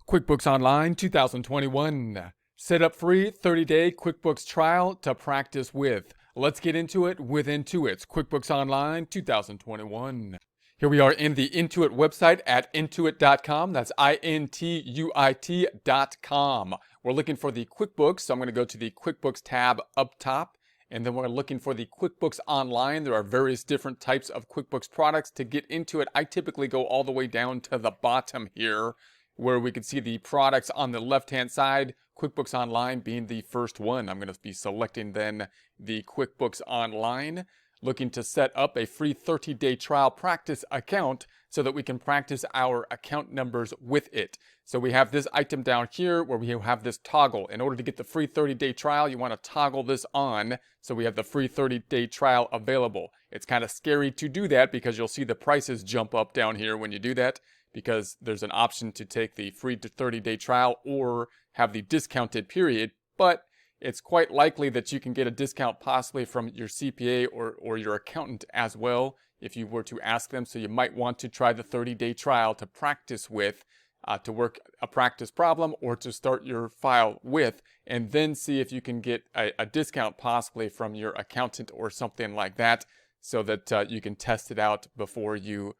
QuickBooks Online 2021. Set up free 30-day QuickBooks trial to practice with. Let's get into it with Intuit's QuickBooks Online 2021. Here we are in the Intuit website at intuit.com. That's INTUIT.com. We're looking for the QuickBooks, so I'm going to go to the QuickBooks tab up top. And then we're looking for the QuickBooks Online. There are various different types of QuickBooks products. To get into it, I typically go all the way down to the bottom here, where we can see the products on the left-hand side, QuickBooks Online being the first one. I'm going to be selecting then the QuickBooks Online, looking to set up a free 30-day trial practice account so that we can practice our account numbers with it. So we have this item down here where we have this toggle. In order to get the free 30-day trial, you want to toggle this on so we have the free 30-day trial available. It's kind of scary to do that because you'll see the prices jump up down here when you do that, because there's an option to take the free 30-day trial or have the discounted period, but it's quite likely that you can get a discount possibly from your CPA or your accountant as well if you were to ask them. So you might want to try the 30-day trial to practice with, to work a practice problem or to start your file with, and then see if you can get a discount possibly from your accountant or something like that, so that you can test it out before you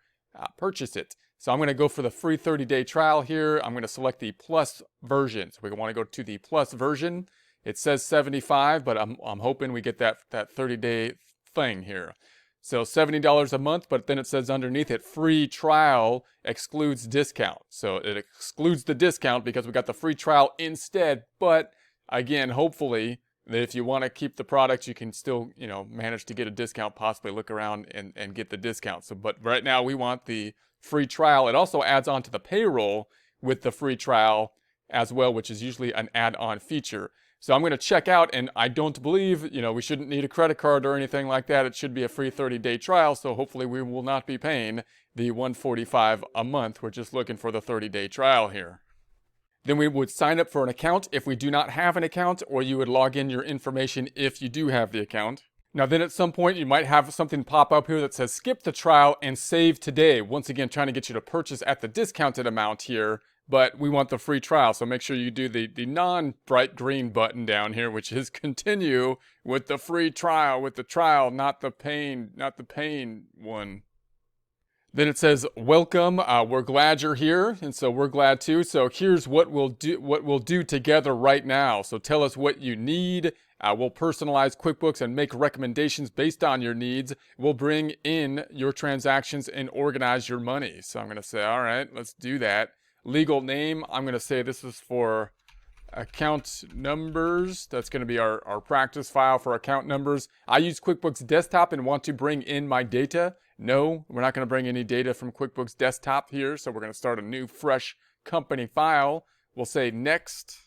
purchase it. So I'm going to go for the free 30-day trial here. I'm going to select the plus version. So we want to go to the plus version. It says 75, but I'm hoping we get that 30-day thing here. So $70 a month, but then it says underneath it, free trial excludes discount. So it excludes the discount because we got the free trial instead. But again, hopefully, that if you want to keep the product, you can still, manage to get a discount, possibly look around and get the discount. So, but right now we want the free trial. It also adds on to the payroll with the free trial as well, which is usually an add-on feature. So I'm going to check out, and I don't believe, we shouldn't need a credit card or anything like that. It should be a free 30-day trial, so hopefully we will not be paying the $145 a month. We're just looking for the 30-day trial here. Then we would sign up for an account if we do not have an account, or you would log in your information if you do have the account. Now then at some point you might have something pop up here that says skip the trial and save today. Once again, trying to get you to purchase at the discounted amount here, but we want the free trial. So make sure you do the non-bright green button down here, which is continue with the free trial, with the trial, not the pain one. Then it says, welcome, we're glad you're here, and so we're glad too. So here's what we'll do together right now. So tell us what you need. We'll personalize QuickBooks and make recommendations based on your needs. We'll bring in your transactions and organize your money. So I'm going to say, all right, let's do that. Legal name, I'm going to say this is for account numbers. That's going to be our practice file for account numbers. I use QuickBooks Desktop and want to bring in my data. No, we're not going to bring any data from QuickBooks Desktop here. So we're going to start a new fresh company file. We'll say next.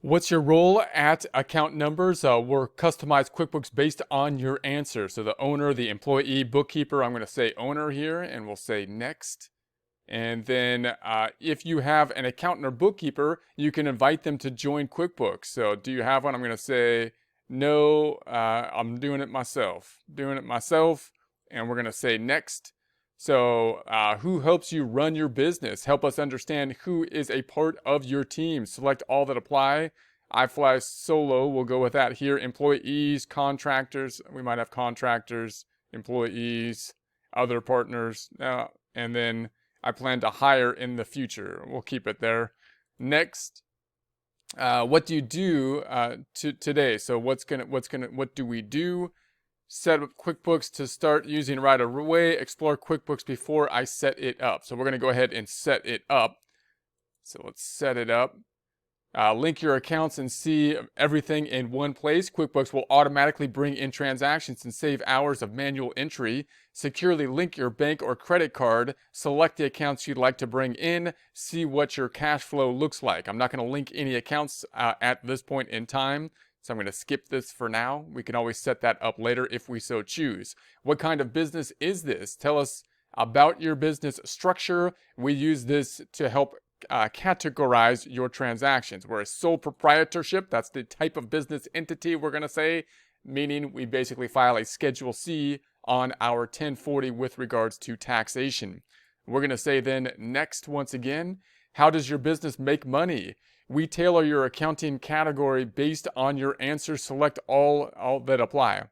What's your role at account numbers? We're customized QuickBooks based on your answer. So the owner, the employee, bookkeeper, I'm going to say owner here, and we'll say next. And then if you have an accountant or bookkeeper, you can invite them to join QuickBooks. So do you have one? I'm going to say no, I'm doing it myself. And we're going to say next. So who helps you run your business? Help us understand who is a part of your team. Select all that apply. I fly solo. We'll go with that here. Employees, contractors. We might have contractors, employees, other partners. And then I plan to hire in the future. We'll keep it there. Next. What do you do today? So what do we do? Set up QuickBooks to start using right away. Explore QuickBooks before I set it up. So we're going to go ahead and set it up. So let's set it up. Link your accounts and see everything in one place. QuickBooks will automatically bring in transactions and save hours of manual entry. Securely link your bank or credit card. Select the accounts you'd like to bring in. See what your cash flow looks like. I'm not going to link any accounts at this point in time. So I'm going to skip this for now. We can always set that up later if we so choose. What kind of business is this? Tell us about your business structure. We use this to help categorize your transactions. We're a sole proprietorship. That's the type of business entity we're going to say, meaning we basically file a Schedule C on our 1040 with regards to taxation. We're going to say then next once again. How does your business make money? We tailor your accounting category based on your answers. Select all that apply.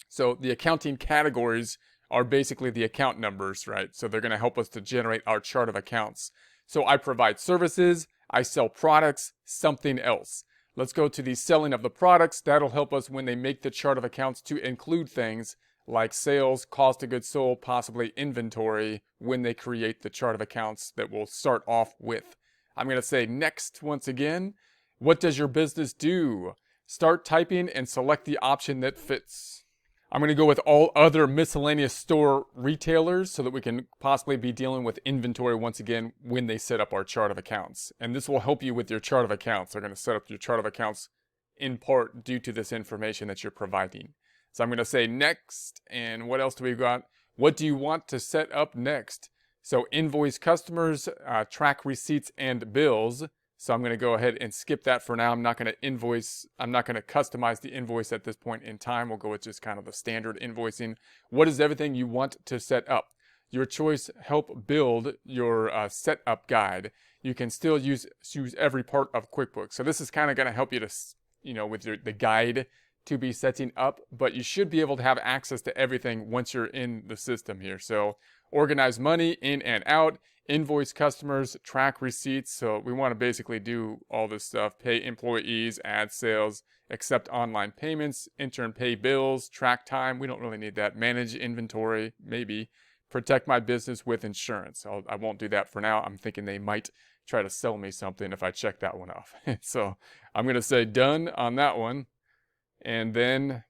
So the accounting categories are basically the account numbers, right? So they're going to help us to generate our chart of accounts. So I provide services, I sell products, something else. Let's go to the selling of the products. That'll help us when they make the chart of accounts to include things like sales, cost of goods sold, possibly inventory when they create the chart of accounts that we'll start off with. I'm going to say next once again. What does your business do? Start typing and select the option that fits. I'm going to go with all other miscellaneous store retailers so that we can possibly be dealing with inventory once again when they set up our chart of accounts. And this will help you with your chart of accounts. They're going to set up your chart of accounts in part due to this information that you're providing. So I'm going to say next, and what else do we got? What do you want to set up next? So invoice customers, track receipts and bills. So I'm going to go ahead and skip that for now. I'm not going to customize the invoice at this point in time. We'll go with just kind of the standard invoicing. What is everything you want to set up? Your choice, help build your setup guide. You can still use every part of QuickBooks. So this is kind of going to help you to, with the guide to be setting up, but you should be able to have access to everything once you're in the system here. So organize money in and out, invoice customers, track receipts. So we want to basically do all this stuff: pay employees, add sales, accept online payments, enter and pay bills, track time. We don't really need that. Manage inventory, maybe. Protect my business with insurance. I won't do that for now. I'm thinking they might try to sell me something if I check that one off. So I'm going to say done on that one. And then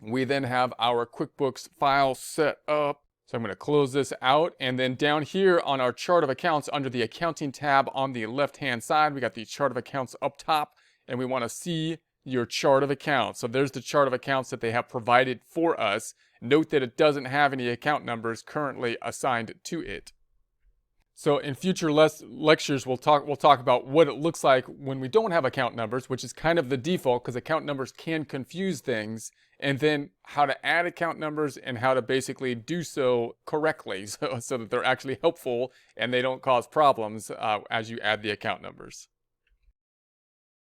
we have our QuickBooks file set up. So I'm going to close this out, and then down here on our chart of accounts under the accounting tab on the left hand side, we got the chart of accounts up top, and we want to see your chart of accounts. So there's the chart of accounts that they have provided for us. Note that it doesn't have any account numbers currently assigned to it. So in future lectures, we'll talk about what it looks like when we don't have account numbers, which is kind of the default because account numbers can confuse things, and then how to add account numbers and how to basically do so correctly so that they're actually helpful and they don't cause problems as you add the account numbers.